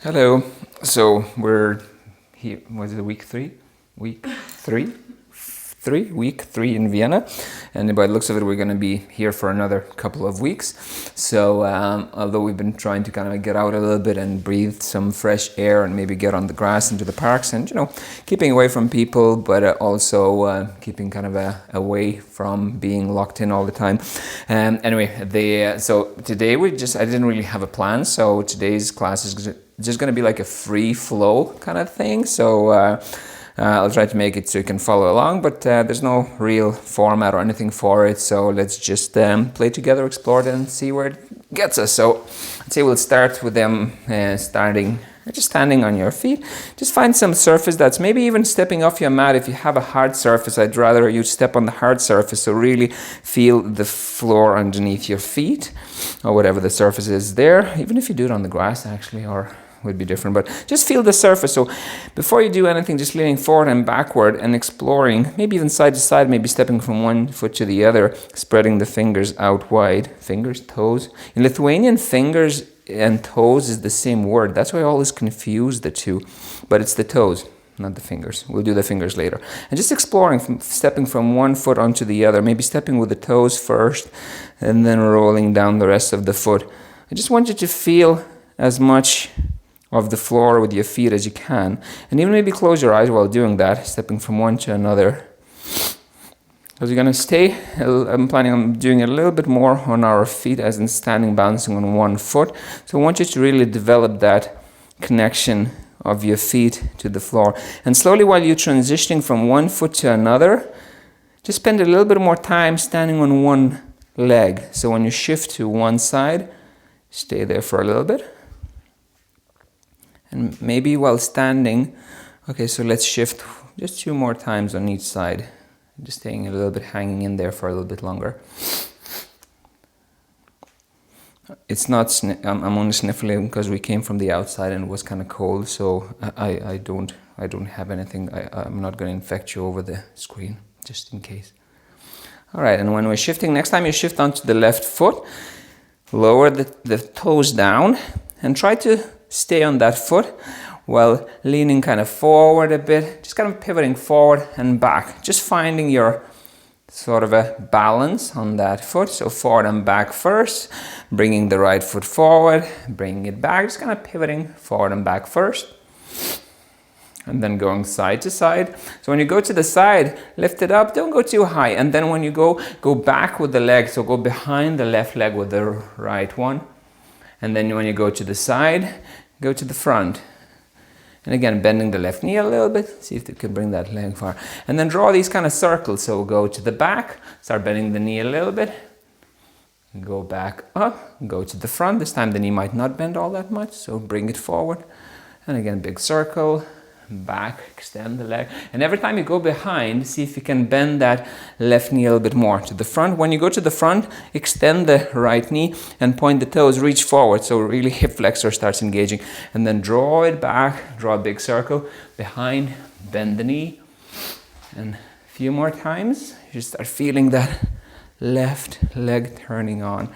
Hello. So we're here. Was it week three? Week three? Week three in Vienna, and by the looks of it, we're going to be here for another couple of weeks. So, although we've been trying to kind of get out a little bit and breathe some fresh air, and maybe get on the grass into the parks, and keeping away from people, but also keeping kind of away from being locked in all the time. Anyway, so today I didn't really have a plan. So today's class is just going to be like a free flow kind of thing. So. I'll try to make it so you can follow along, but there's no real format or anything for it, so let's just play together, explore it, and see where it gets us. So I'd say we'll start with them standing on your feet. Just find some surface that's maybe even stepping off your mat. If you have a hard surface, I'd rather you step on the hard surface, so really feel the floor underneath your feet, or whatever the surface is there, even if you do it on the grass actually, or would be different, but just feel the surface. So before you do anything, just leaning forward and backward and exploring, maybe even side to side, maybe stepping from one foot to the other, spreading the fingers out wide. Fingers, toes. In Lithuanian, fingers and toes is the same word. That's why I always confuse the two, but it's the toes, not the fingers. We'll do the fingers later. And just exploring, stepping from one foot onto the other, maybe stepping with the toes first and then rolling down the rest of the foot. I just want you to feel as much of the floor with your feet as you can, and even maybe close your eyes while doing that, stepping from one to another. Because we're going to stay, I'm planning on doing a little bit more on our feet, as in standing, balancing on one foot. So I want you to really develop that connection of your feet to the floor. And slowly, while you're transitioning from one foot to another, just spend a little bit more time standing on one leg. So when you shift to one side, stay there for a little bit. And maybe while standing, okay, so let's shift just 2 more times on each side. Just staying a little bit, hanging in there for a little bit longer. It's not, I'm only sniffling because we came from the outside and it was kind of cold, so I don't have anything. I'm not going to infect you over the screen, just in case. All right, and when we're shifting, next time you shift onto the left foot, lower the toes down and try to stay on that foot while leaning kind of forward a bit, just kind of pivoting forward and back, just finding your sort of a balance on that foot. So forward and back first, bringing the right foot forward, bringing it back, just kind of pivoting forward and back first, and then going side to side. So when you go to the side, lift it up, don't go too high, and then when you go back with the leg, so go behind the left leg with the right one. And then when you go to the side, go to the front. And again, bending the left knee a little bit. See if you can bring that leg far. And then draw these kind of circles. So go to the back, start bending the knee a little bit. Go back up, go to the front. This time the knee might not bend all that much, so bring it forward. And again, big circle. Back, extend the leg, and every time you go behind, see if you can bend that left knee a little bit more to the front. When you go to the front, extend the right knee and point the toes, reach forward, so really hip flexor starts engaging, and then draw it back, draw a big circle behind, bend the knee, and a few more times you start feeling that left leg turning on.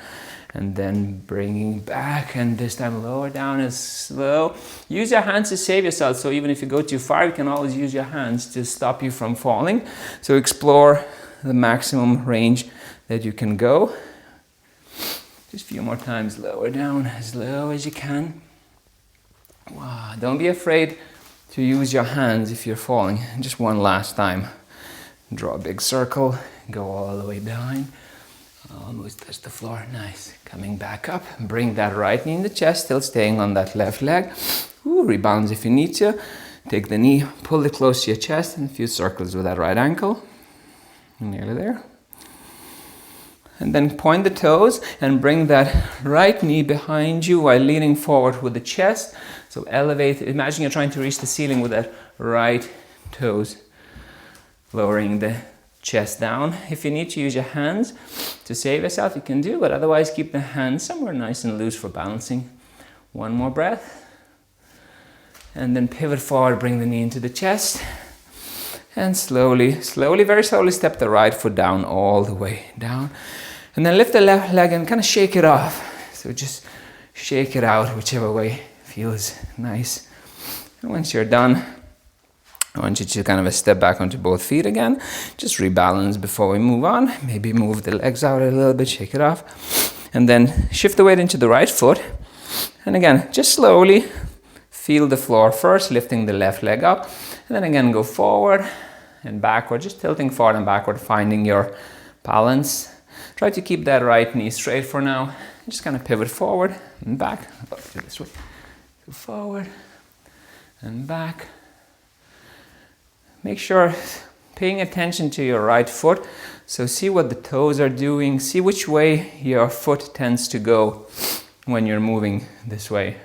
And then bringing back, and this time lower down as slow. Use your hands to save yourself. So even if you go too far, you can always use your hands to stop you from falling. So explore the maximum range that you can go. Just a few more times, lower down as low as you can. Wow. Don't be afraid to use your hands if you're falling. Just one last time. Draw a big circle, go all the way down. Almost touch the floor, nice. Coming back up, bring that right knee in the chest, still staying on that left leg. Rebounds if you need to. Take the knee, pull it close to your chest, and a few circles with that right ankle. Nearly there. And then point the toes and bring that right knee behind you while leaning forward with the chest. So elevate, imagine you're trying to reach the ceiling with that right toes. Lowering the chest down. If you need to use your hands to save yourself, you can do, but otherwise keep the hands somewhere nice and loose for balancing. One more breath. And then pivot forward, bring the knee into the chest. And slowly, very slowly step the right foot down all the way down. And then lift the left leg and kind of shake it off. So just shake it out whichever way feels nice. And once you're done, I want you to kind of step back onto both feet again. Just rebalance before we move on. Maybe move the legs out a little bit, shake it off. And then shift the weight into the right foot. And again, just slowly feel the floor first, lifting the left leg up. And then again, go forward and backward, just tilting forward and backward, finding your balance. Try to keep that right knee straight for now. Just kind of pivot forward and back. This way. Go forward and back. Make sure paying attention to your right foot. So see what the toes are doing. See which way your foot tends to go when you're moving this way.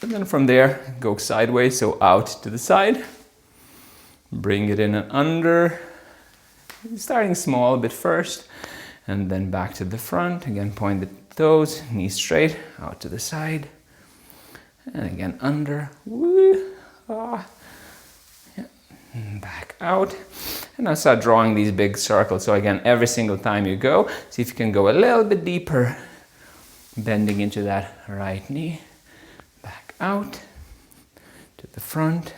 And then from there, go sideways, so out to the side. Bring it in and under. Starting small a bit first. And then back to the front. Again, point the toes, knees straight, out to the side. And again, under. Woo. Ah. Back out. And now start drawing these big circles. So again, every single time you go, see if you can go a little bit deeper, bending into that right knee. Back out to the front.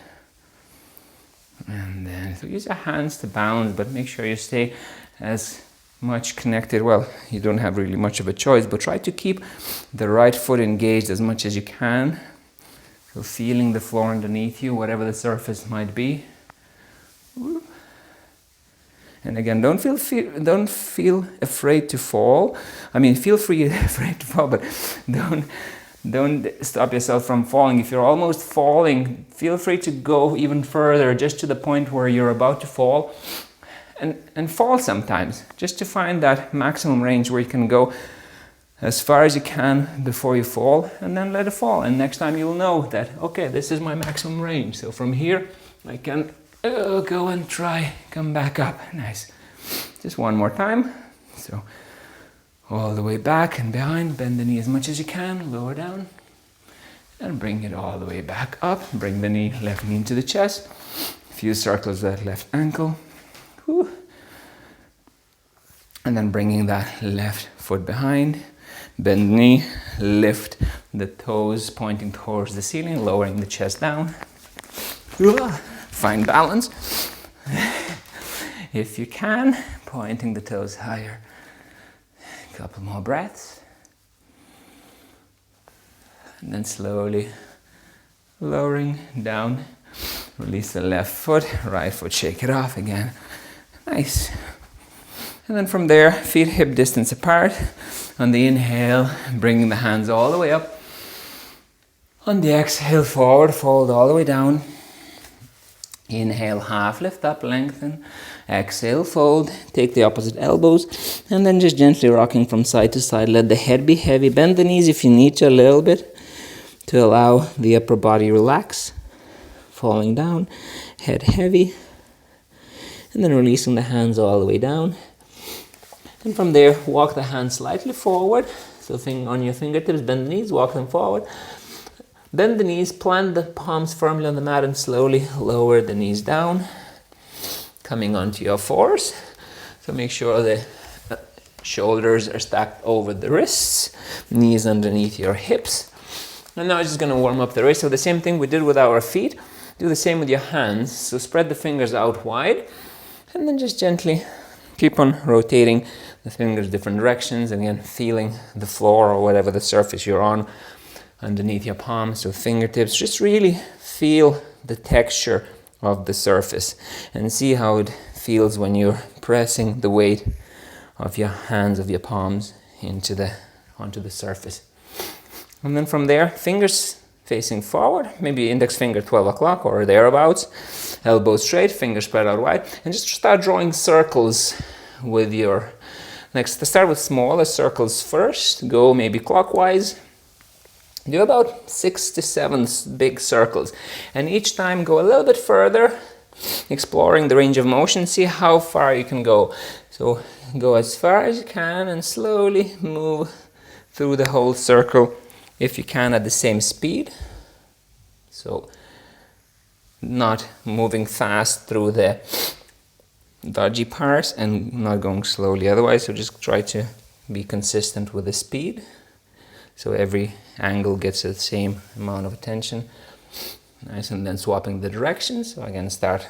And then so use your hands to balance, but make sure you stay as much connected. Well, you don't have really much of a choice, but try to keep the right foot engaged as much as you can. So feeling the floor underneath you, whatever the surface might be. And again, don't feel afraid to fall. I mean, feel free afraid to fall, but don't stop yourself from falling. If you're almost falling, feel free to go even further, just to the point where you're about to fall, and fall sometimes, just to find that maximum range where you can go as far as you can before you fall, and then let it fall. And next time you'll know that, okay, this is my maximum range. So from here, I can go and try, come back up. Nice. Just one more time. So all the way back and behind, bend the knee as much as you can, lower down, and bring it all the way back up. Bring the knee, left knee into the chest. A few circles with that left ankle. Whew. And then bringing that left foot behind. Bend the knee, lift the toes pointing towards the ceiling, lowering the chest down. Find balance. If you can, pointing the toes higher. A couple more breaths. And then slowly lowering down. Release the left foot, right foot, shake it off again. Nice. And then from there, feet hip distance apart. On the inhale, bringing the hands all the way up. On the exhale, forward, fold all the way down. Inhale, half lift up, lengthen. Exhale, fold. Take the opposite elbows. And then just gently rocking from side to side. Let the head be heavy. Bend the knees if you need to a little bit to allow the upper body relax. Falling down, head heavy. And then releasing the hands all the way down. And from there, walk the hands slightly forward. So on your fingertips, bend the knees, walk them forward. Bend the knees, plant the palms firmly on the mat and slowly lower the knees down. Coming onto your fours. So make sure the shoulders are stacked over the wrists. Knees underneath your hips. And now I'm just going to warm up the wrists. So the same thing we did with our feet. Do the same with your hands. So spread the fingers out wide. And then just gently keep on rotating the fingers different directions. Again, feeling the floor or whatever the surface you're on underneath your palms. So fingertips, just really feel the texture of the surface and see how it feels when you're pressing the weight of your hands, of your palms onto the surface. And then from there, fingers facing forward, maybe index finger 12 o'clock or thereabouts, elbows straight, fingers spread out wide, and just start drawing circles with your next. Start with smaller circles first, go maybe clockwise. Do about 6 to 7 big circles, and each time go a little bit further, exploring the range of motion, see how far you can go. So go as far as you can and slowly move through the whole circle if you can at the same speed. So not moving fast through the dodgy parts and not going slowly otherwise, so just try to be consistent with the speed. So every angle gets the same amount of attention. Nice, and then swapping the direction. So again, start.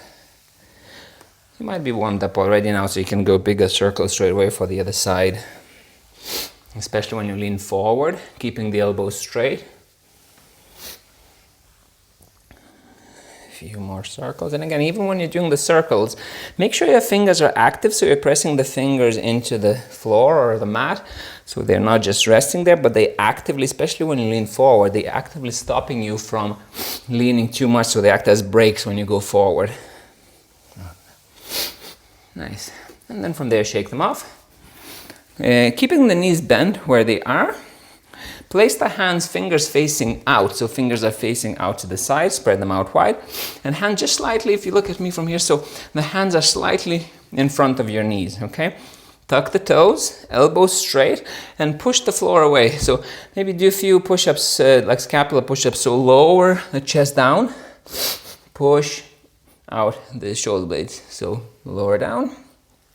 You might be warmed up already now, so you can go bigger circles straight away for the other side. Especially when you lean forward, keeping the elbows straight. A few more circles. And again, even when you're doing the circles, make sure your fingers are active, so you're pressing the fingers into the floor or the mat, so they're not just resting there, but they actively, especially when you lean forward, they actively stopping you from leaning too much, so they act as brakes when you go forward. Nice. And then from there, shake them off. Keeping the knees bent where they are. Place the hands, fingers facing out. So fingers are facing out to the side, spread them out wide. And hand just slightly, if you look at me from here, so the hands are slightly in front of your knees, okay? Tuck the toes, elbows straight, and push the floor away. So maybe do a few push-ups, like scapular push-ups. So lower the chest down, push out the shoulder blades. So lower down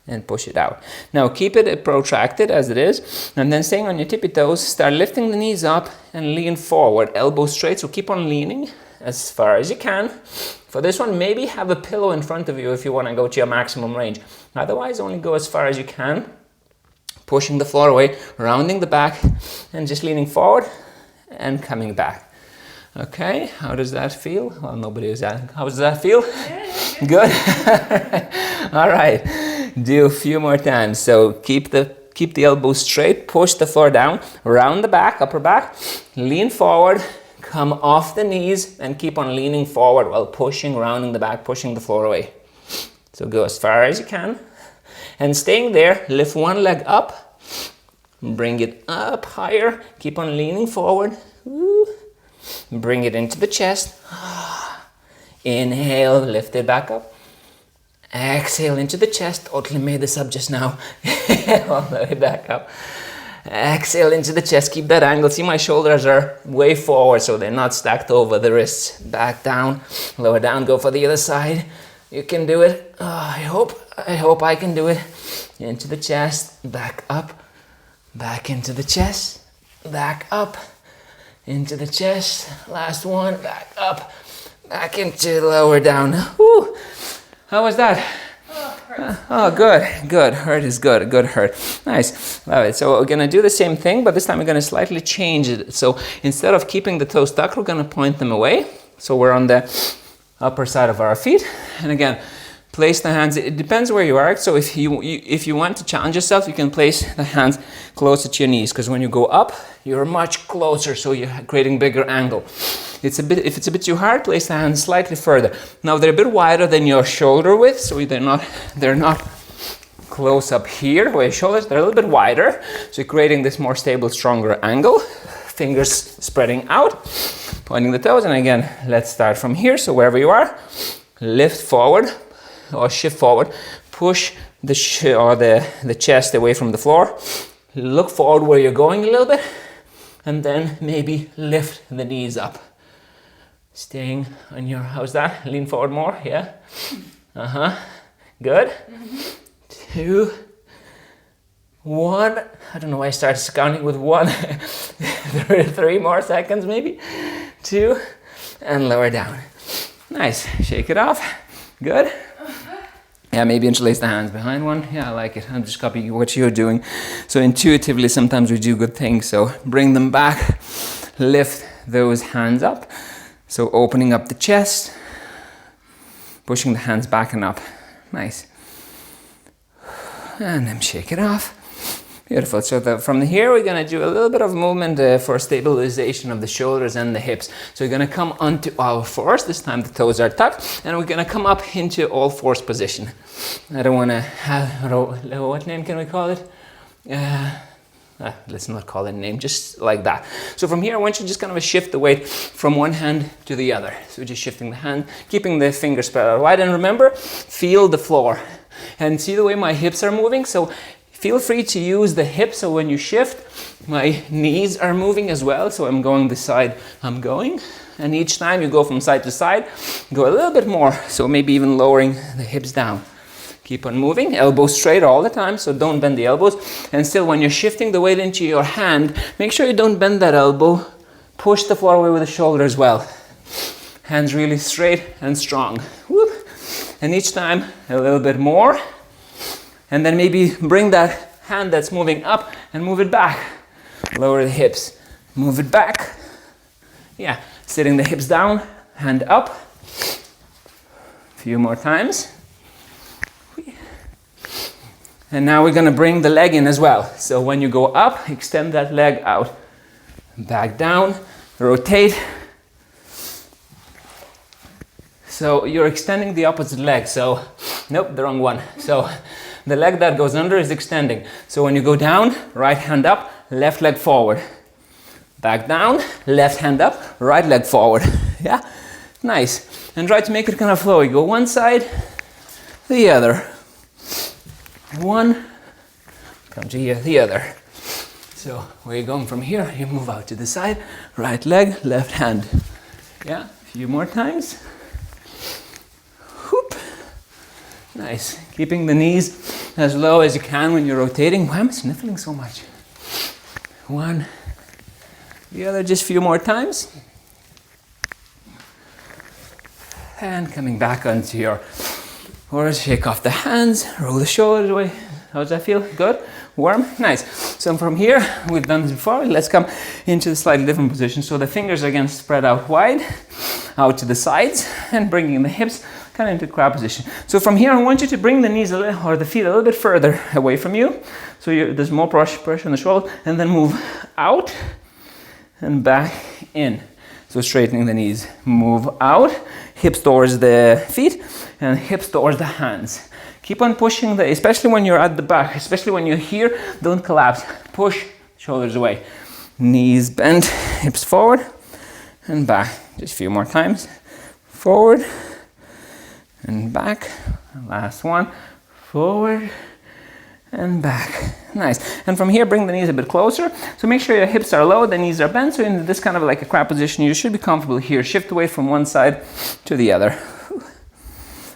and push it out. Now keep it protracted as it is, and then staying on your tippy toes, start lifting the knees up and lean forward, elbows straight. So keep on leaning as far as you can. For this one, maybe have a pillow in front of you if you want to go to your maximum range. Otherwise, only go as far as you can, pushing the floor away, rounding the back, and just leaning forward and coming back. Okay, how does that feel? Well, nobody is asking. How does that feel? Good. All right, do a few more times. So keep the elbows straight, push the floor down, round the back, upper back, lean forward, come off the knees, and keep on leaning forward while pushing, rounding the back, pushing the floor away. So go as far as you can, and staying there, lift one leg up, bring it up higher, keep on leaning forward. Bring it into the chest. Inhale, lift it back up. Exhale into the chest. Totally made this up just now. All the way back up. Exhale into the chest. Keep that angle. See, my shoulders are way forward, so they're not stacked over the wrists. Back down, lower down. Go for the other side. You can do it. I hope I can do it. Into the chest. Back up. Back into the chest. Back up. Into the chest, last one, back up, back into lower down. Woo. How was that? Oh, good. Hurt is good. Good hurt. Nice. Love it. So we're going to do the same thing, but this time we're going to slightly change it. So instead of keeping the toes tucked, we're going to point them away. So we're on the upper side of our feet. And again, place the hands. It depends where you are. So if you want to challenge yourself, you can place the hands closer to your knees, because when you go up, you're much closer, so you're creating bigger angle. If it's a bit too hard, place the hands slightly further. Now they're a bit wider than your shoulder width, so they're not close up here where your shoulders. They're a little bit wider, so you're creating this more stable, stronger angle. Fingers spreading out, pointing the toes, and again, let's start from here. So wherever you are, lift forward or shift forward, push the chest away from the floor. Look forward where you're going a little bit, and then maybe lift the knees up. Staying on your, how's that? Lean forward more, yeah? Good. 2, 1. I don't know why I started counting with 1. 3 more seconds maybe. 2, and lower down. Nice. Shake it off. Good. Yeah, maybe interlace the hands behind one. Yeah, I like it. I'm just copying what you're doing. So intuitively, sometimes we do good things. So bring them back. Lift those hands up. So opening up the chest. Pushing the hands back and up. Nice. And then shake it off. Beautiful. So from here, we're going to do a little bit of movement for stabilization of the shoulders and the hips. So we're going to come onto our fours. This time the toes are tucked. And we're going to come up into all fours position. I don't want to have, what name can we call it? Let's not call it a name, just like that. So from here, I want you to just kind of shift the weight from one hand to the other. So just shifting the hand, keeping the fingers spread out wide. And remember, feel the floor. And see the way my hips are moving? So feel free to use the hips, so when you shift, my knees are moving as well. So I'm going this side, I'm going. And each time you go from side to side, go a little bit more. So maybe even lowering the hips down. Keep on moving, elbows straight all the time, so don't bend the elbows. And still, when you're shifting the weight into your hand, make sure you don't bend that elbow. Push the floor away with the shoulder as well. Hands really straight and strong. Whoop. And each time, a little bit more. And then maybe bring that hand that's moving up and move it back. Lower the hips, move it back. Yeah, sitting the hips down, hand up. A few more times. And now we're gonna bring the leg in as well. So when you go up, extend that leg out. Back down, rotate. So you're extending the opposite leg. So, nope, the wrong one. So the leg that goes under is extending. So when you go down, right hand up, left leg forward. Back down, left hand up, right leg forward. Yeah, nice. And try to make it kind of flowy. Go one side, the other. One, come to here, the other. So where you're going from here, you move out to the side, right leg, left hand. Yeah, a few more times. Whoop. Nice. Keeping the knees as low as you can when you're rotating. Why am I sniffling so much? One, the other, just a few more times. And coming back onto your horse, shake off the hands, roll the shoulders away. How does that feel? Good? Warm? Nice. So from here, we've done this before. Let's come into the slightly different position. So the fingers are again spread out wide, out to the sides, and bringing the hips kind of into crab position. So from here, I want you to bring the knees a little, or the feet a little bit further away from you. So there's more pressure on the shoulder, and then move out and back in. So straightening the knees, move out, hips towards the feet, and hips towards the hands. Keep on pushing, especially when you're at the back, especially when you're here, don't collapse. Push, shoulders away. Knees bent, hips forward, and back. Just a few more times. Forward, and back. Last one. Forward, and back. Nice. And from here, bring the knees a bit closer. So make sure your hips are low, the knees are bent. So in this kind of like a crab position, you should be comfortable here. Shift the weight from one side to the other.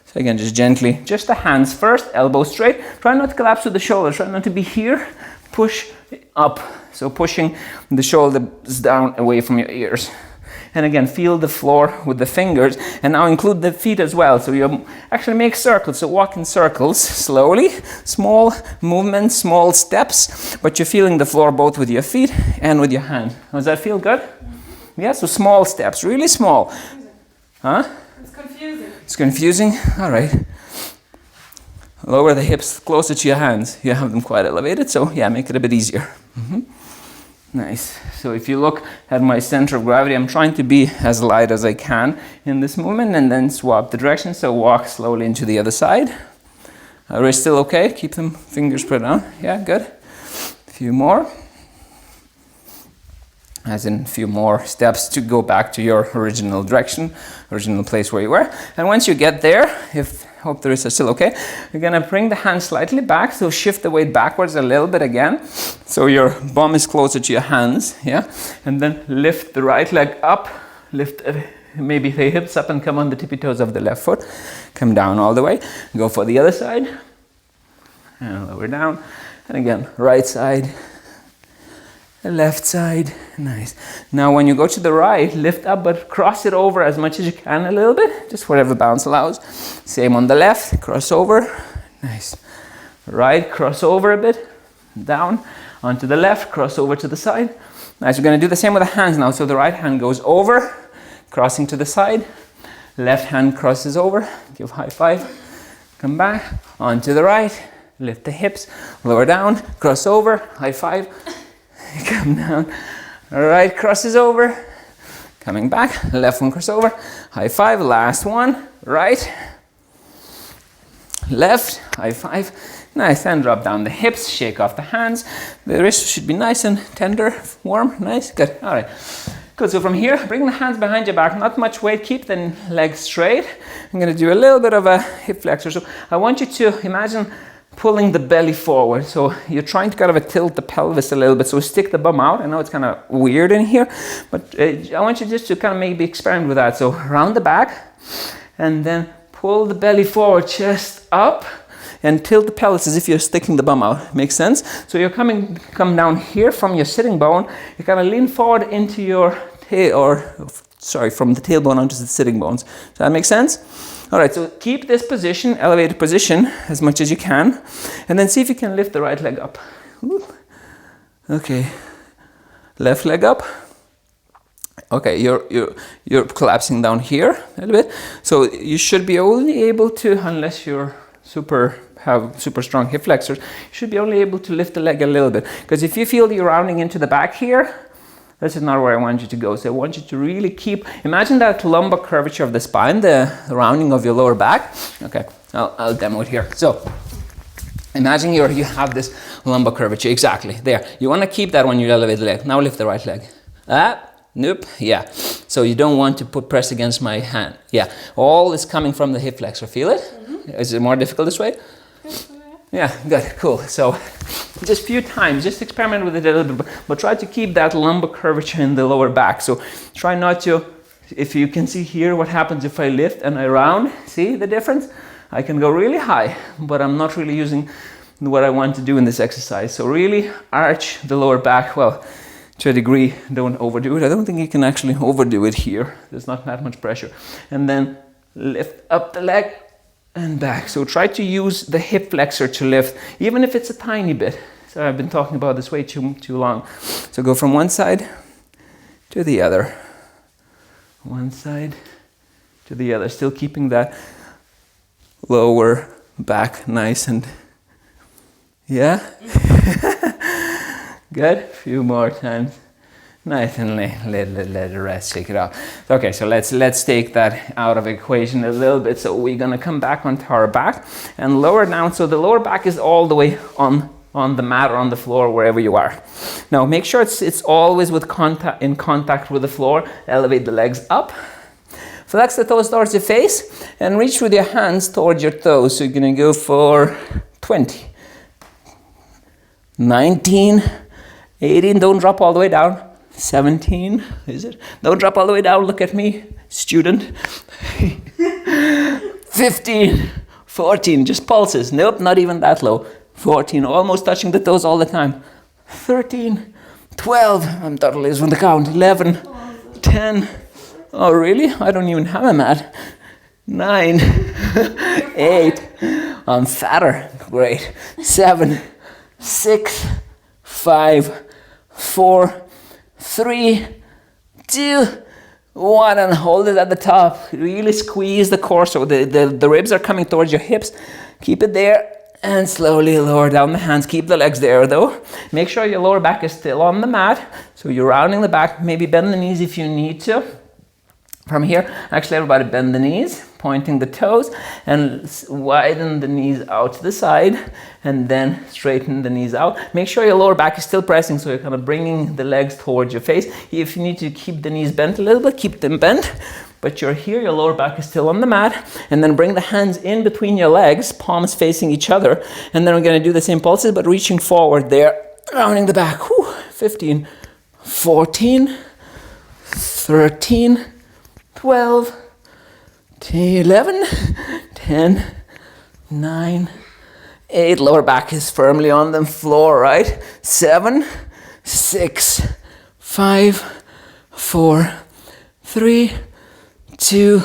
So again, just gently, just the hands first, elbows straight. Try not to collapse with the shoulders. Try not to be here. Push up. So pushing the shoulders down away from your ears. And again, feel the floor with the fingers. And now include the feet as well. So you actually make circles. So walk in circles slowly. Small movements, small steps. But you're feeling the floor both with your feet and with your hand. Does that feel good? Yeah, so small steps, really small. Huh? It's confusing. It's confusing? All right. Lower the hips closer to your hands. You have them quite elevated, so yeah, make it a bit easier. Nice. So if you look at my center of gravity, I'm trying to be as light as I can in this movement and then swap the direction. So walk slowly into the other side. Wrists still okay? Keep them fingers spread out. Yeah, good. A few more. As in a few more steps to go back to your original direction, original place where you were. And once you get there, hope the wrists are still okay, you're gonna bring the hands slightly back, so shift the weight backwards a little bit again. So your bum is closer to your hands, yeah? And then lift the right leg up, lift maybe the hips up and come on the tippy toes of the left foot. Come down all the way, go for the other side. And lower down, and again, right side, left side, nice. Now when you go to the right, lift up but cross it over as much as you can a little bit, just whatever balance allows. Same on the left, cross over, nice. Right, cross over a bit, down, onto the left, cross over to the side. Nice, we're gonna do the same with the hands now. So the right hand goes over, crossing to the side, left hand crosses over, give high five, come back, onto the right, lift the hips, lower down, cross over, high five, come down, right crosses over, coming back, left one cross over, high five, last one, right, left, high five, nice, and drop down the hips, shake off the hands, the wrists should be nice and tender, warm, nice, good, all right. Good, so from here, bring the hands behind your back, not much weight, keep the legs straight. I'm gonna do a little bit of a hip flexor, so I want you to imagine pulling the belly forward. So you're trying to kind of tilt the pelvis a little bit. So stick the bum out. I know it's kind of weird in here, but I want you just to kind of maybe experiment with that. So round the back and then pull the belly forward, chest up. and tilt the pelvis as if you're sticking the bum out. Makes sense? So you're come down here from your sitting bone. You kind of lean forward into your tail, from the tailbone onto the sitting bones. Does that make sense? All right, so keep this position, elevated position, as much as you can, and then see if you can lift the right leg up. Ooh. Okay, left leg up. Okay, you're collapsing down here a little bit, so you should be only able to, unless you're have super strong hip flexors, you should be only able to lift the leg a little bit. Because if you feel you're rounding into the back here, this is not where I want you to go. So I want you to really imagine that lumbar curvature of the spine, the rounding of your lower back. Okay, I'll demo it here. So imagine you have this lumbar curvature, exactly, there. You want to keep that when you elevate the leg. Now lift the right leg. Nope, yeah. So you don't want to press against my hand. Yeah, all is coming from the hip flexor. Feel it? Mm-hmm. Is it more difficult this way? Yeah, good, cool. So just a few times, just experiment with it a little bit, but try to keep that lumbar curvature in the lower back. So try not to, if you can see here what happens if I lift and I round, see the difference? I can go really high, but I'm not really using what I want to do in this exercise. So really arch the lower back, well, to a degree, don't overdo it. I don't think you can actually overdo it here. There's not that much pressure. And then lift up the leg and back. So try to use the hip flexor to lift, even if it's a tiny bit. So I've been talking about this way too long. So go from one side to the other. One side to the other. Still keeping that lower back nice and, yeah? Good. A few more times. Nice and let it rest, shake it off. Okay, so let's take that out of equation a little bit. So we're gonna come back onto our back and lower down. So the lower back is all the way on the mat or on the floor, wherever you are. Now make sure it's always in contact with the floor. Elevate the legs up. Flex the toes towards your face and reach with your hands towards your toes. So you're gonna go for 20, 19, 18, don't drop all the way down. 17, is it? Don't drop all the way down, look at me, student. 15, 14, just pulses. Nope, not even that low. 14, almost touching the toes all the time. 13, 12, I'm totally losing the count. 11, 10, oh really? I don't even have a mat. 9, 8, I'm fatter, great. 7, 6, 5, 4, 3, 2, 1, and hold it at the top. Really squeeze the core so the ribs are coming towards your hips. Keep it there and slowly lower down the hands. Keep the legs there though. Make sure your lower back is still on the mat. So you're rounding the back. Maybe bend the knees if you need to. From here, actually everybody bend the knees, pointing the toes, and widen the knees out to the side, and then straighten the knees out. Make sure your lower back is still pressing, so you're kind of bringing the legs towards your face. If you need to keep the knees bent a little bit, keep them bent, but you're here, your lower back is still on the mat, and then bring the hands in between your legs, palms facing each other, and then we're going to do the same pulses, but reaching forward there, rounding the back. 15, 14, 13, 12, 11, 10, 9, 8. Lower back is firmly on the floor, right? 7, 6, 5, 4, 3, 2,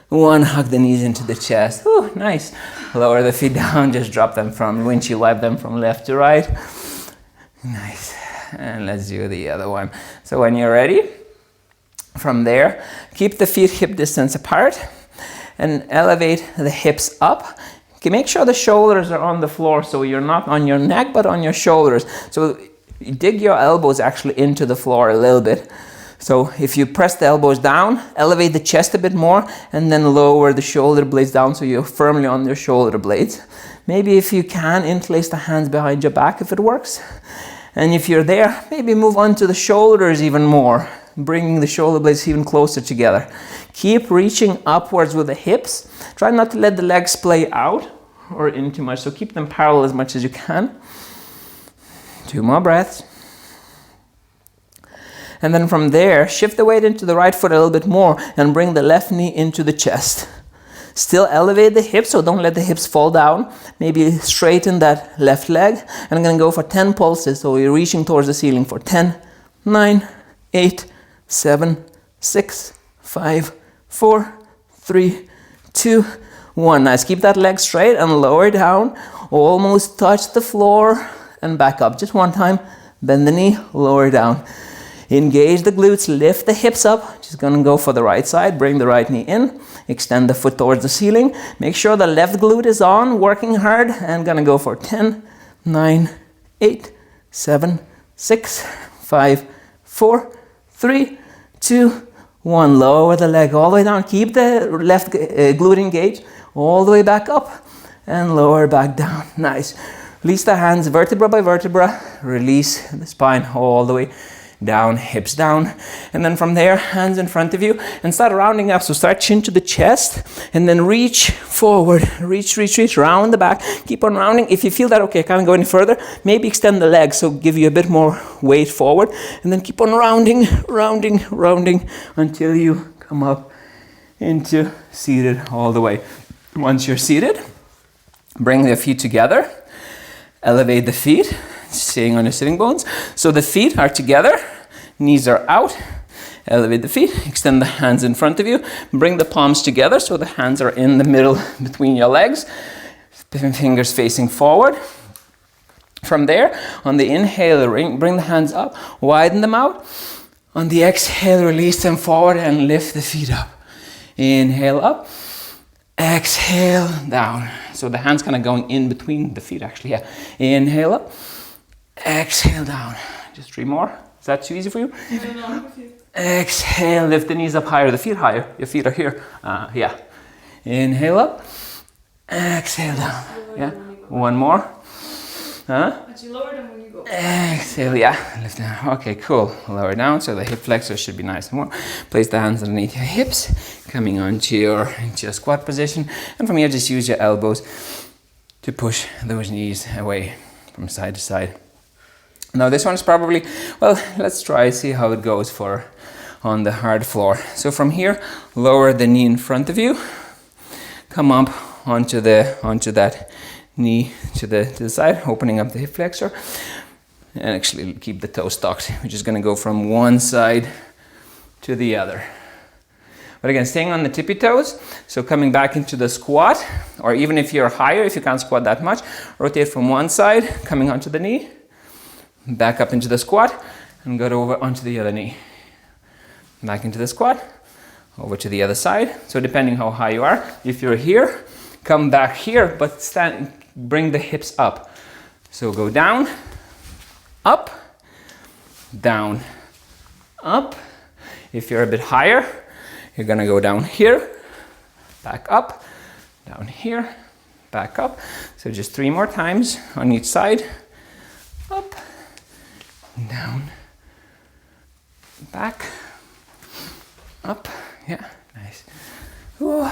1. Hug the knees into the chest. Ooh, nice. Lower the feet down. Just drop them from windshield wipe them from left to right. Nice. And let's do the other one. So when you're ready, from there, keep the feet hip distance apart and elevate the hips up. Okay, make sure the shoulders are on the floor, so you're not on your neck but on your shoulders. So you dig your elbows actually into the floor a little bit. So if you press the elbows down, elevate the chest a bit more, and then lower the shoulder blades down so you're firmly on your shoulder blades. Maybe if you can, interlace the hands behind your back if it works. And if you're there, maybe move on to the shoulders even more, bringing the shoulder blades even closer together. Keep reaching upwards with the hips. Try not to let the legs splay out or in too much, so keep them parallel as much as you can. 2 more breaths. And then from there, shift the weight into the right foot a little bit more and bring the left knee into the chest. Still elevate the hips, so don't let the hips fall down. Maybe straighten that left leg. And I'm gonna go for 10 pulses, so you're reaching towards the ceiling for 10, 9, 8, 7, 6, 5, 4, 3, 2, 1. Nice. Keep that leg straight and lower down. Almost touch the floor and back up. Just one time. Bend the knee, lower down. Engage the glutes, lift the hips up. Just gonna go for the right side. Bring the right knee in. Extend the foot towards the ceiling. Make sure the left glute is on, working hard. And gonna go for 10, 9, 8, 7, 6, 5, 4, 3, 2, 1. Lower the leg all the way down. Keep the left glute engaged. All the way back up. And lower back down. Nice. Release the hands vertebra by vertebra. Release the spine all the way down, hips down. And then from there, hands in front of you. And start rounding up. So start chin to the chest. And then reach forward. Reach, round the back. Keep on rounding. If you feel that, okay, I can't go any further, maybe extend the legs. So give you a bit more weight forward. And then keep on rounding until you come up into seated all the way. Once you're seated, bring the feet together. Elevate the feet, staying on your sitting bones. So the feet are together, knees are out. Elevate the feet, extend the hands in front of you. Bring the palms together so the hands are in the middle between your legs. Fingers facing forward. From there, on the inhale, bring the hands up, widen them out. On the exhale, release them forward and lift the feet up. Inhale up, exhale down. So the hands kind of going in between the feet actually, yeah. Inhale up, exhale down. Just 3 more. Is that too easy for you? No. Exhale, lift the knees up higher, the feet higher. Your feet are here, yeah. Inhale up, exhale down, yeah. 1 more. But you lower them when you go. Exhale, yeah, lift down. Okay, cool. Lower down, so the hip flexors should be nice and warm. Place the hands underneath your hips, coming into your squat position. And from here, just use your elbows to push those knees away from side to side. Now this one's probably, well, let's try, see how it goes for on the hard floor. So from here, lower the knee in front of you. Come up onto that knee to the side, opening up the hip flexor, and actually keep the toes tucked. We're just gonna go from one side to the other. But again, staying on the tippy toes, so coming back into the squat, or even if you're higher, if you can't squat that much, rotate from one side, coming onto the knee, back up into the squat, and go over onto the other knee. Back into the squat, over to the other side. So depending how high you are, if you're here, come back here, but stand, bring the hips up. So go down, up, down, up. If you're a bit higher, you're gonna go down here, back up, down here, back up. So just 3 more times on each side. Up, down, back, up. Yeah, nice. Ooh.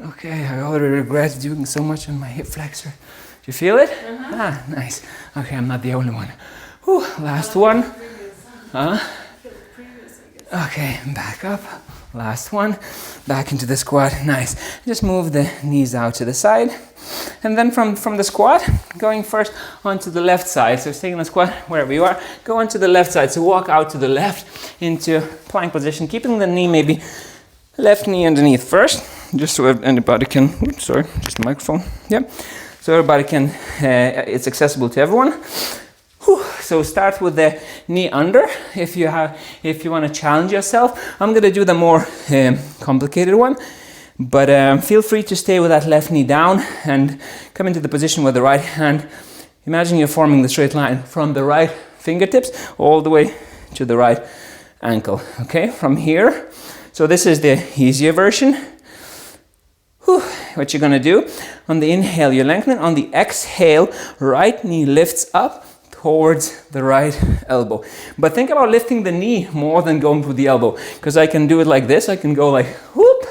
Okay, I already regret doing so much on my hip flexor. Do you feel it? Ah, nice. Okay, I'm not the only one. Whew, last one. Okay, back up. Last one. Back into the squat. Nice. Just move the knees out to the side. And then from the squat, going first onto the left side. So staying in the squat wherever you are, go onto the left side. So walk out to the left into plank position, keeping the knee maybe left knee underneath first. Just so anybody can, oops, sorry, just the microphone. Yeah. So everybody can, it's accessible to everyone. Whew. So start with the knee under. If you want to challenge yourself, I'm going to do the more complicated one. But feel free to stay with that left knee down and come into the position with the right hand. Imagine you're forming the straight line from the right fingertips all the way to the right ankle. Okay, from here. So this is the easier version. Whew. What you're gonna do, on the inhale, you lengthen. On the exhale, right knee lifts up towards the right elbow. But think about lifting the knee more than going to the elbow, because I can do it like this. I can go like, whoop,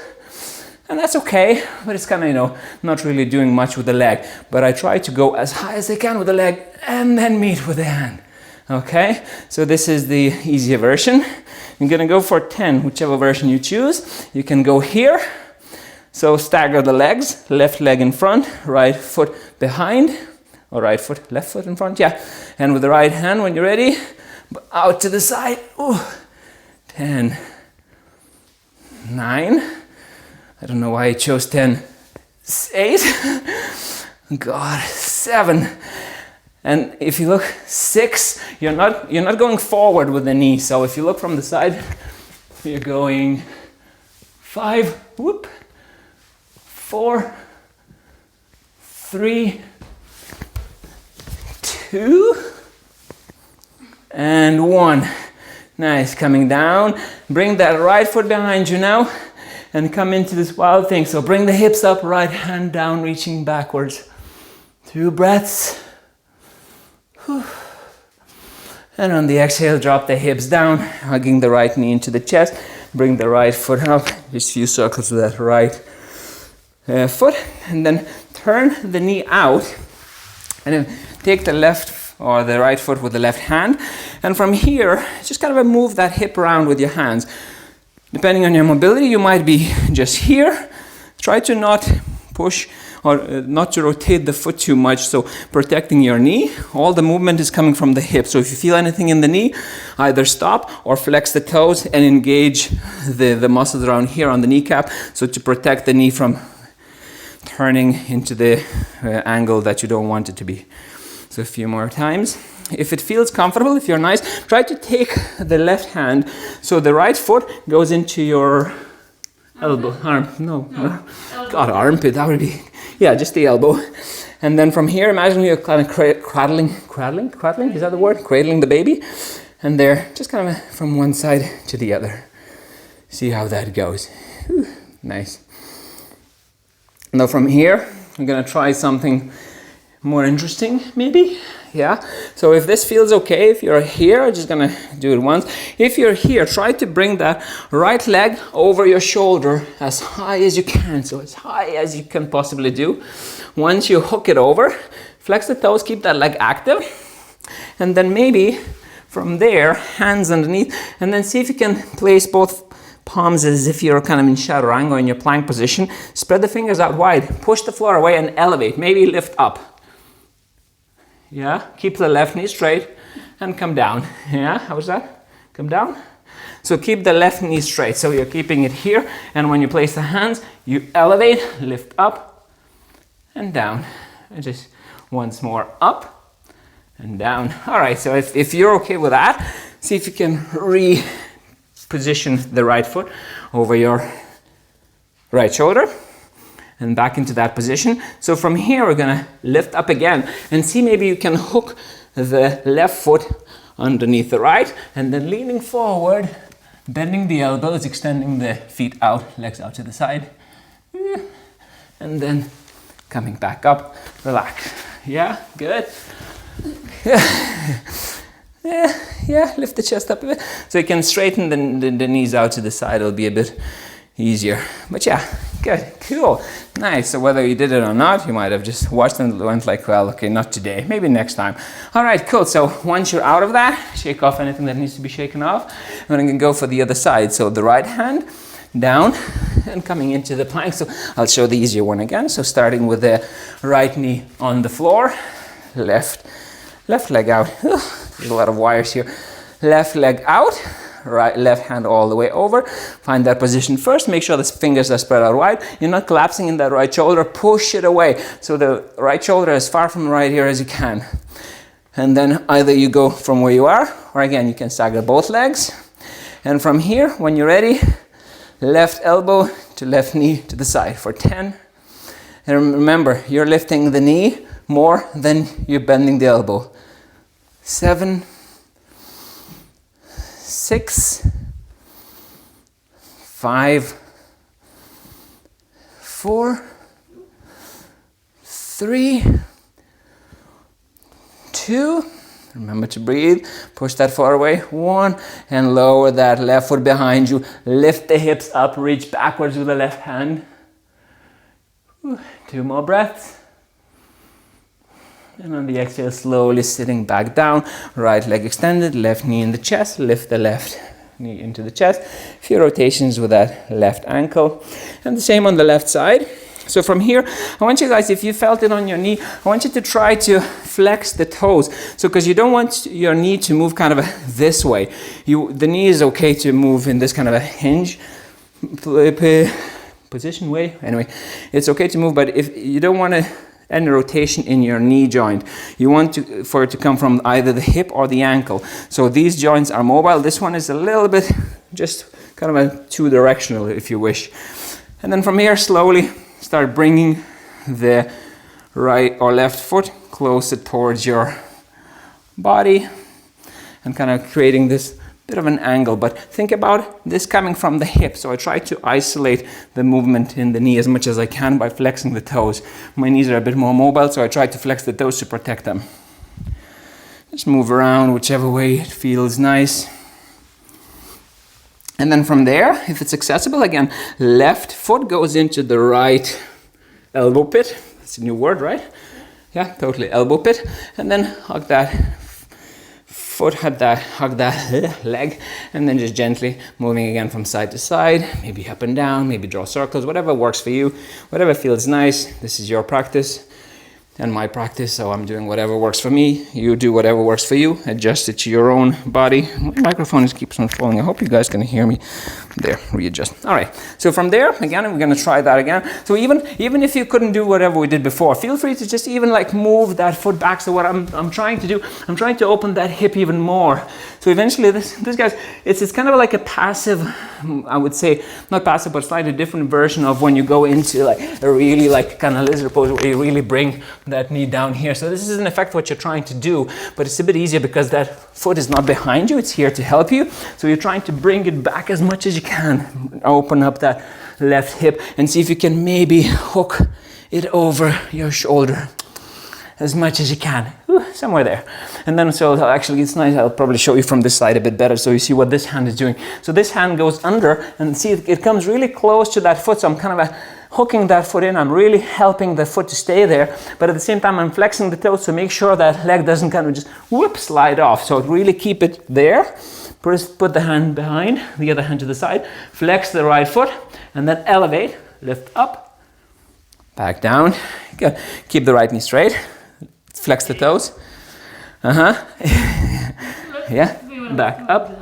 and that's okay, but it's kind of, not really doing much with the leg. But I try to go as high as I can with the leg and then meet with the hand. Okay, so this is the easier version. You're gonna go for 10, whichever version you choose. You can go here, So stagger the legs, left leg in front, right foot behind, or right foot, left foot in front, yeah. And with the right hand, when you're ready, out to the side. Ooh. 10, 9. I don't know why I chose 10. 8. God, 7. And if you look, 6, you're not going forward with the knee. So if you look from the side, you're going 5, whoop, 4, 3, 2, and 1. Nice, coming down. Bring that right foot behind you now and come into this wild thing. So bring the hips up, right hand down, reaching backwards. 2 breaths. Whew. And on the exhale, drop the hips down, hugging the right knee into the chest. Bring the right foot up, just a few circles with that right foot. And then turn the knee out. And then take the left or the right foot with the left hand. And from here, just kind of move that hip around with your hands. Depending on your mobility, you might be just here. Try to not push or not to rotate the foot too much, so protecting your knee. All the movement is coming from the hip. So if you feel anything in the knee, either stop or flex the toes and engage the muscles around here on the kneecap, so to protect the knee from turning into the angle that you don't want it to be. So a few more times. If it feels comfortable, if you're nice, try to take the left hand so the right foot goes into your elbow, arm, no. God, armpit, that would be, yeah, just the elbow. And then from here, imagine you're kind of cradling, is that the word? Cradling the baby. And there, just kind of from one side to the other. See how that goes. Whew, nice. Now from here, I'm gonna try something more interesting, maybe. Yeah, so if this feels okay, if you're here, I'm just gonna do it once. If you're here, try to bring that right leg over your shoulder as high as you can, so as high as you can possibly do. Once you hook it over, flex the toes, keep that leg active, and then maybe from there, hands underneath, and then see if you can place both palms as if you're kind of in chaturanga in your plank position. Spread the fingers out wide, push the floor away and elevate, maybe lift up. Yeah, keep the left knee straight and come down. Yeah, how was that? Come down. So keep the left knee straight. So you're keeping it here. And when you place the hands, you elevate, lift up and down. And just once more, up and down. All right, so if you're okay with that, see if you can reposition the right foot over your right shoulder. And back into that position. So from here, we're gonna lift up again and see maybe you can hook the left foot underneath the right and then leaning forward, bending the elbows, extending the feet out, legs out to the side. And then coming back up, relax. Yeah, good. Yeah, lift the chest up a bit. So you can straighten the knees out to the side, it'll be a bit easier. But yeah, good, cool, nice. So whether you did it or not, you might have just watched and went like, well, okay, not today, maybe next time. All right, cool. So once you're out of that, shake off anything that needs to be shaken off. And I'm gonna go for the other side. So the right hand down and coming into the plank. So I'll show the easier one again. So starting with the right knee on the floor, left leg out. There's a lot of wires here. Left leg out. Right, left hand all the way over. Find that position first. Make sure the fingers are spread out wide. You're not collapsing in that right shoulder. Push it away. So the right shoulder as far from right here as you can. And then either you go from where you are, or again, you can stagger both legs. And from here, when you're ready, left elbow to left knee to the side for 10. And remember, you're lifting the knee more than you're bending the elbow. 7, 6, 5, 4, 3, 2. Remember to breathe. Push that far away. 1, and lower that left foot behind you. Lift the hips up. Reach backwards with the left hand. 2 more breaths. And on the exhale, slowly sitting back down. Right leg extended, left knee in the chest. Lift the left knee into the chest. A few rotations with that left ankle. And the same on the left side. So from here, I want you guys, if you felt it on your knee, I want you to try to flex the toes. So because you don't want your knee to move kind of this way. The knee is okay to move in this kind of a hinge position way. Anyway, it's okay to move, but if you don't want any rotation in your knee joint, you want for it to come from either the hip or the ankle. So these joints are mobile. This one is a little bit just kind of a two-directional, if you wish. And then from here, slowly start bringing the right or left foot closer towards your body and kind of creating this bit of an angle. But think about this coming from the hip. So I try to isolate the movement in the knee as much as I can by flexing the toes. My knees are a bit more mobile, so I try to flex the toes to protect them. Just move around whichever way it feels nice. And then from there, if it's accessible, again, left foot goes into the right elbow pit. That's a new word, right? Yeah, totally, elbow pit. And then hug that foot, hug that leg, and then just gently moving again from side to side, maybe up and down, maybe draw circles, whatever works for you, whatever feels nice. This is your practice and my practice, so I'm doing whatever works for me. You do whatever works for you. Adjust it to your own body. My microphone keeps on falling. I hope you guys can hear me. There, readjust. All right, so from there, again, we're gonna try that again. So even if you couldn't do whatever we did before, feel free to just even like move that foot back. So what I'm trying to do, I'm trying to open that hip even more. So eventually this guys, it's kind of like a passive, I would say, not passive, but slightly different version of when you go into like a really like kind of lizard pose where you really bring that knee down here. So this is in effect what you're trying to do, but it's a bit easier because that foot is not behind you, it's here to help you. So you're trying to bring it back as much as you can. Open up that left hip and see if you can maybe hook it over your shoulder as much as you can. Ooh, somewhere there. And then so actually it's nice, I'll probably show you from this side a bit better so you see what this hand is doing. So this hand goes under and see it comes really close to that foot, so I'm kind of hooking that foot in. I'm really helping the foot to stay there, but at the same time I'm flexing the toes to make sure that leg doesn't kind of just slide off. So really keep it there. Put the hand behind, the other hand to the side, flex the right foot, and then elevate, lift up, back down. Good. Keep the right knee straight, flex the toes. Yeah, back up.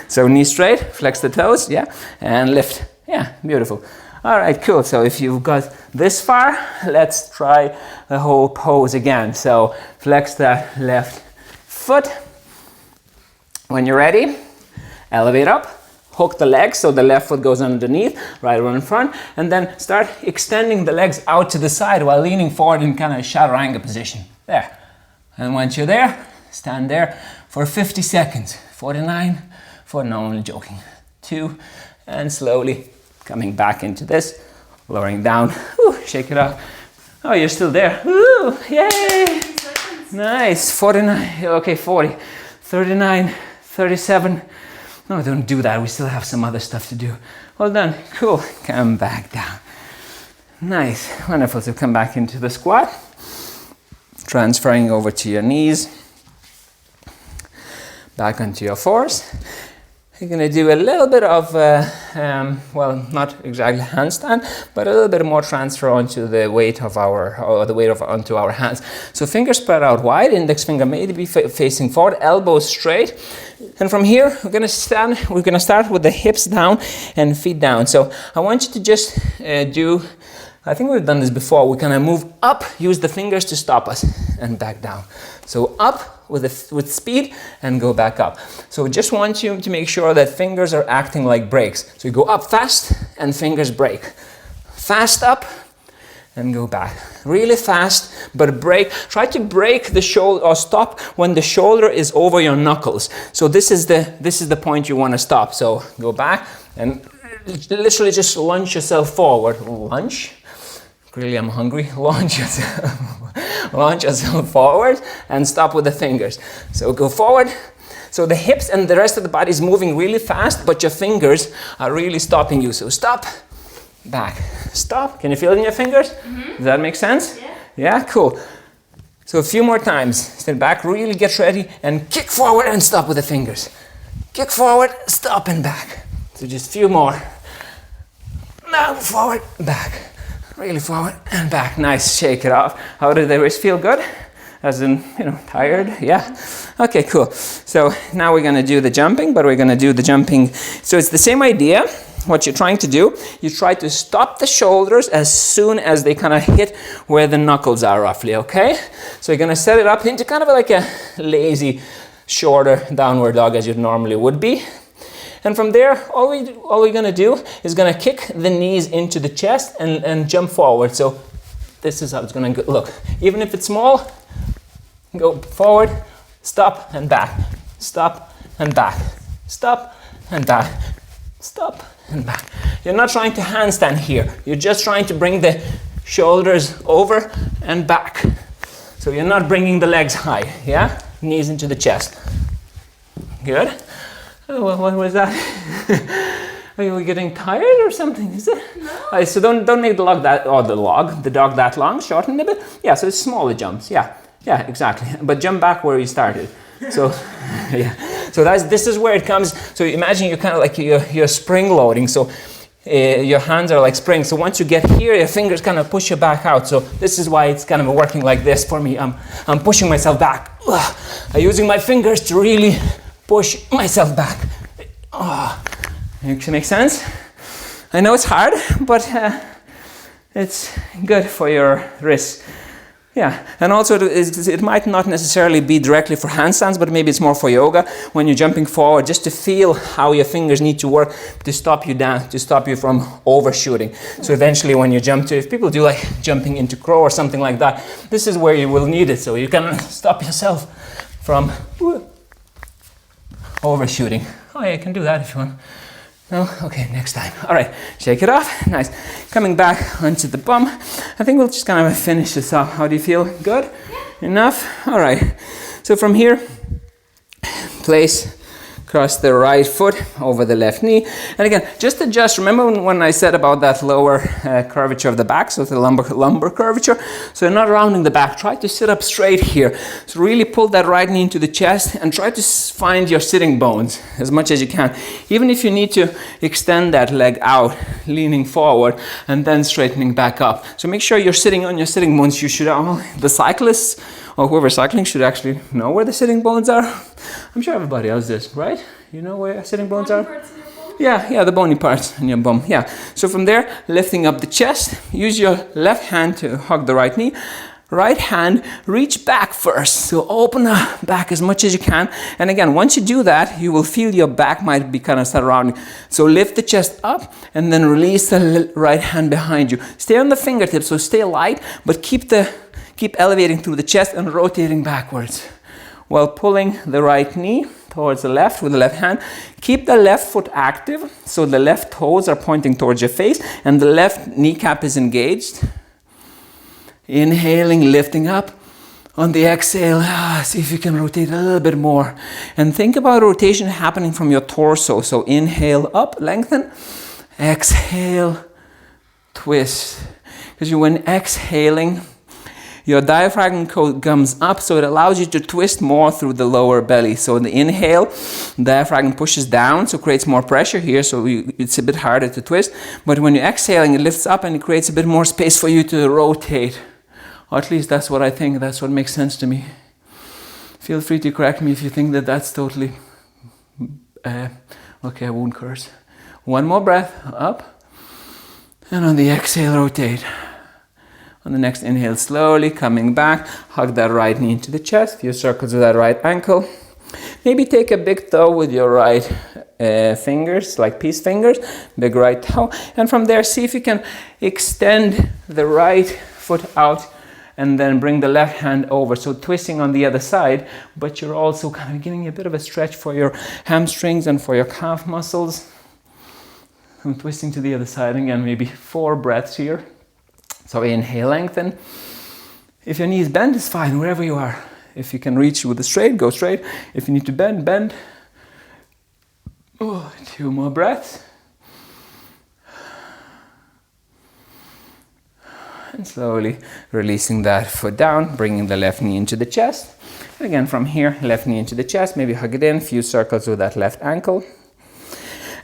So knee straight, flex the toes, yeah, and lift. Yeah, beautiful. All right, cool. So if you've got this far, let's try the whole pose again. So flex that left foot. When you're ready, elevate up, hook the legs so the left foot goes underneath, right one in front, and then start extending the legs out to the side while leaning forward in kind of a chaturanga position. There. And once you're there, stand there for 50 seconds. 49, for no, only joking. 2, and slowly coming back into this, lowering down. Woo, shake it up. Oh, you're still there. Woo, yay! Nice. 49, okay, 40, 39, 37. No, don't do that. We still have some other stuff to do. Well done. Cool. Come back down. Nice. Wonderful. So come back into the squat. Transferring over to your knees. Back onto your fours. You're going to do a little bit of, well, not exactly handstand, but a little bit more transfer onto the weight of onto our hands. So fingers spread out wide, index finger maybe facing forward, elbows straight. And from here, we're going to start with the hips down and feet down. So I want you to just I think we've done this before. We kind of move up, use the fingers to stop us, and back down. So up with speed and go back up. So just want you to make sure that fingers are acting like brakes. So you go up fast and fingers brake. Fast up and go back. Really fast, but brake. Try to brake the shoulder or stop when the shoulder is over your knuckles. So this is the point you want to stop. So go back and literally just lunge yourself forward. Lunge. Really, I'm hungry. Launch yourself forward and stop with the fingers. So go forward. So the hips and the rest of the body is moving really fast, but your fingers are really stopping you. So stop, back, stop. Can you feel it in your fingers? Mm-hmm. Does that make sense? Yeah. Yeah, cool. So a few more times. Stand back, really get ready, and kick forward and stop with the fingers. Kick forward, stop and back. So just a few more. Now forward, back. Really forward and back. Nice, shake it off. How did the wrist feel? Good? As in, tired? Yeah? Okay, cool. So now we're gonna do the jumping, but we're gonna do the jumping. So it's the same idea. What you're trying to do, you try to stop the shoulders as soon as they kind of hit where the knuckles are roughly, okay? So you're gonna set it up into kind of like a lazy, shorter downward dog as you normally would be. And from there, all we're gonna do is gonna kick the knees into the chest and jump forward. So this is how it's gonna look. Even if it's small, go forward, stop and back, stop and back, stop and back, stop and back. You're not trying to handstand here. You're just trying to bring the shoulders over and back. So you're not bringing the legs high, yeah? Knees into the chest. Good. Oh, well, what was that? Are you getting tired or something? Is it? No. So don't make the dog that long. Shorten a bit. Yeah. So it's smaller jumps. Yeah. Yeah. Exactly. But jump back where you started. So yeah. So this is where it comes. So imagine you're kind of like you're spring loading. So your hands are like springs. So once you get here, your fingers kind of push you back out. So this is why it's kind of working like this for me. I'm pushing myself back. I'm using my fingers to really push myself back. Makes sense? I know it's hard, but it's good for your wrists. Yeah, and also it might not necessarily be directly for handstands, but maybe it's more for yoga when you're jumping forward, just to feel how your fingers need to work to stop you down, to stop you from overshooting. So eventually when you jump to, if people do like jumping into crow or something like that, this is where you will need it, so you can stop yourself from overshooting. Oh yeah, you can do that if you want. No? Okay, next time. All right, shake it off. Nice. Coming back onto the bum. I think we'll just kind of finish this off. How do you feel? Good? Yeah. Enough? All right. So from here, place cross the right foot over the left knee. And again, just adjust. Remember when I said about that lower curvature of the back, so the lumbar curvature? So you're not rounding the back. Try to sit up straight here. So really pull that right knee into the chest and try to find your sitting bones as much as you can. Even if you need to extend that leg out, leaning forward and then straightening back up. So make sure you're sitting on your sitting bones. You should, the cyclists or whoever's cycling should actually know where the sitting bones are. I'm sure everybody else does, right? You know where sitting bones are? Yeah, the bony parts in your bum. Yeah. So from there, lifting up the chest, use your left hand to hug the right knee. Right hand, reach back first. So open the back as much as you can. And again, once you do that, you will feel your back might be kind of start rounding. So lift the chest up and then release the right hand behind you. Stay on the fingertips, so stay light, but keep elevating through the chest and rotating backwards while pulling the right knee towards the left with the left hand. Keep the left foot active, so the left toes are pointing towards your face and the left kneecap is engaged. Inhaling, lifting up. On the exhale, see if you can rotate a little bit more. And think about rotation happening from your torso. So inhale up, lengthen. Exhale, twist. Because when exhaling, your diaphragm comes up, so it allows you to twist more through the lower belly. So in the inhale, diaphragm pushes down, so creates more pressure here, so it's a bit harder to twist. But when you're exhaling, it lifts up and it creates a bit more space for you to rotate. Or at least that's what I think, that's what makes sense to me. Feel free to correct me if you think that that's totally... okay, I won't curse. One more breath, up. And on the exhale, rotate. On the next inhale, slowly coming back, hug that right knee into the chest, few circles with that right ankle. Maybe take a big toe with your right fingers, like peace fingers, big right toe. And from there, see if you can extend the right foot out and then bring the left hand over. So twisting on the other side, but you're also kind of getting a bit of a stretch for your hamstrings and for your calf muscles. I'm twisting to the other side again, maybe 4 breaths here. So inhale, lengthen. If your knees bend, it's fine, wherever you are. If you can reach with the straight, go straight. If you need to bend, bend. 2 more breaths. and slowly releasing that foot down, bringing the left knee into the chest. And again, from here, left knee into the chest, maybe hug it in, a few circles with that left ankle.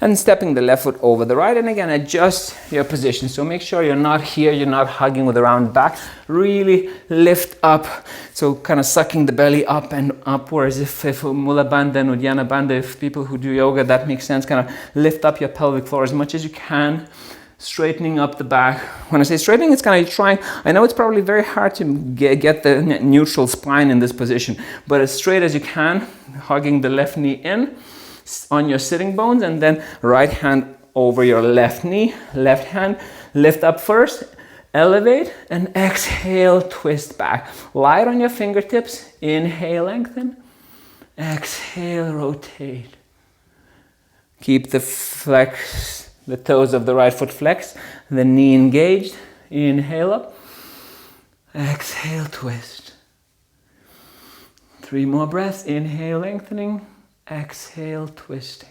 And stepping the left foot over the right, and again, adjust your position. So make sure you're not here, you're not hugging with the round back. Really lift up, so kind of sucking the belly up and upwards. If Mula Bandha and Uddiyana Bandha, if people who do yoga, that makes sense, kind of lift up your pelvic floor as much as you can, straightening up the back. When I say straightening, it's kind of trying, I know it's probably very hard to get the neutral spine in this position, but as straight as you can, hugging the left knee in, on your sitting bones, and then right hand over your left knee, left hand, lift up first, elevate, and exhale, twist back. Light on your fingertips, inhale, lengthen, exhale, rotate. Keep the flex, the toes of the right foot flexed, the knee engaged, inhale up, exhale, twist. 3 more breaths, inhale, lengthening, exhale, twisting.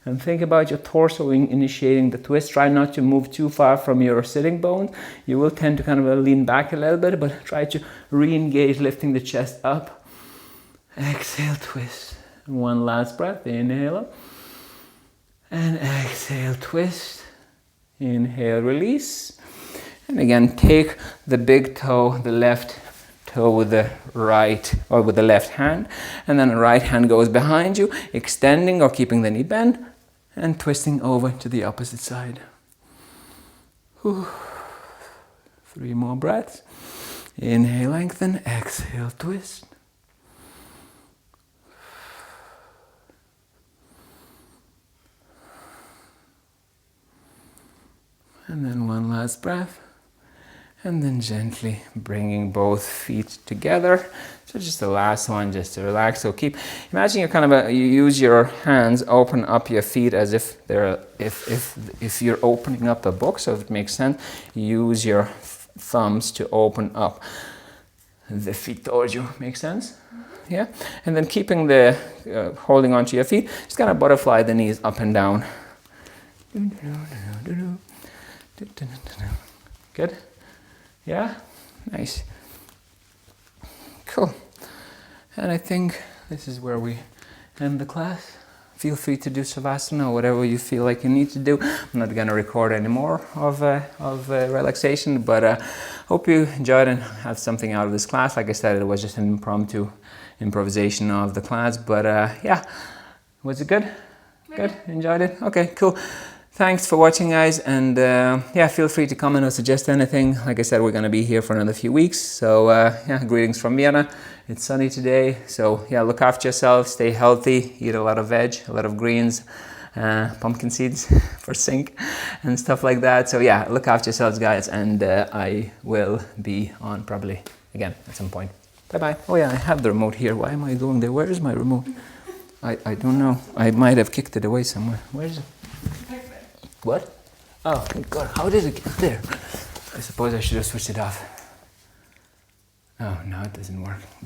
And think about your torso initiating the twist. Try not to move too far from your sitting bones. You will tend to kind of lean back a little bit, but try to re-engage, lifting the chest up. Exhale, twist. 1 last breath, inhale up. And exhale, twist. Inhale, release. And again, take the big toe, the left toe with the right or with the left hand, and then the right hand goes behind you, extending or keeping the knee bent and twisting over to the opposite side. 3 more breaths. Inhale, lengthen, exhale, twist. And then 1 last breath. And then gently bringing both feet together. So just the last one, just to relax. So imagine you're kind of you use your hands, open up your feet as if they're, if you're opening up a book. So if it makes sense, use your thumbs to open up the feet towards you. Make sense? Yeah. And then keeping the holding onto your feet, just kind of butterfly the knees up and down. Good. Yeah? Nice. Cool. And I think this is where we end the class. Feel free to do Savasana or whatever you feel like you need to do. I'm not going to record any more of relaxation, but hope you enjoyed and have something out of this class. Like I said, it was just an impromptu improvisation of the class, but yeah. Was it good? Good? Enjoyed it? Okay, cool. Thanks for watching, guys, and yeah, feel free to comment or suggest anything. Like I said, we're going to be here for another few weeks, so yeah, greetings from Vienna. It's sunny today, so yeah, look after yourself, stay healthy, eat a lot of veg, a lot of greens, pumpkin seeds for zinc and stuff like that. So yeah, look after yourselves, guys, and I will be on probably again at some point. Bye-bye. Oh yeah, I have the remote here. Why am I going there? Where is my remote? I don't know. I might have kicked it away somewhere. Where is it? What? Oh, God, how did it get there? I suppose I should have switched it off. Oh, no, it doesn't work. Great.